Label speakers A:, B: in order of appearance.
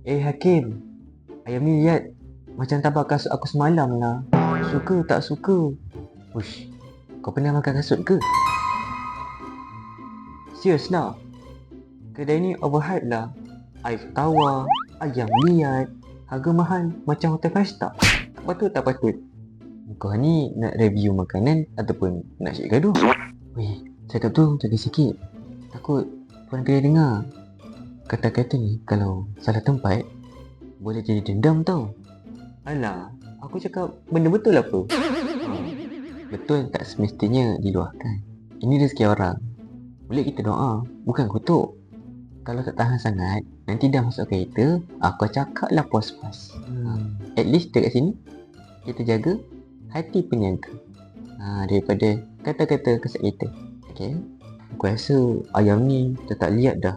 A: Hakim, ayam ni lihat macam tabak kasut aku semalam lah. Suka tak suka? Ush, kau pernah makan kasut ke? Serius lah, kedai ni overhype lah. Air tawar, ayam liat, harga mahal macam hotel 5 star. Tak patut, tak patut. Kau ni nak review makanan ataupun nak cik gaduh? Weh, cakap tu jaga sikit. Takut orang kedai dengar. Kata-kata ni kalau salah tempat boleh jadi dendam tau. Alah, aku cakap benda betul apa? Betul tak semestinya diluahkan. Ini rezeki orang. Boleh kita doa, bukan kutuk. Kalau tak tahan sangat, nanti dah masuk kereta, aku cakap lah puas-puas. At least dekat sini, kita jaga hati peniaga. Daripada kata-kata kesat kita. Okay? Aku rasa ayam ni dah tak lihat dah.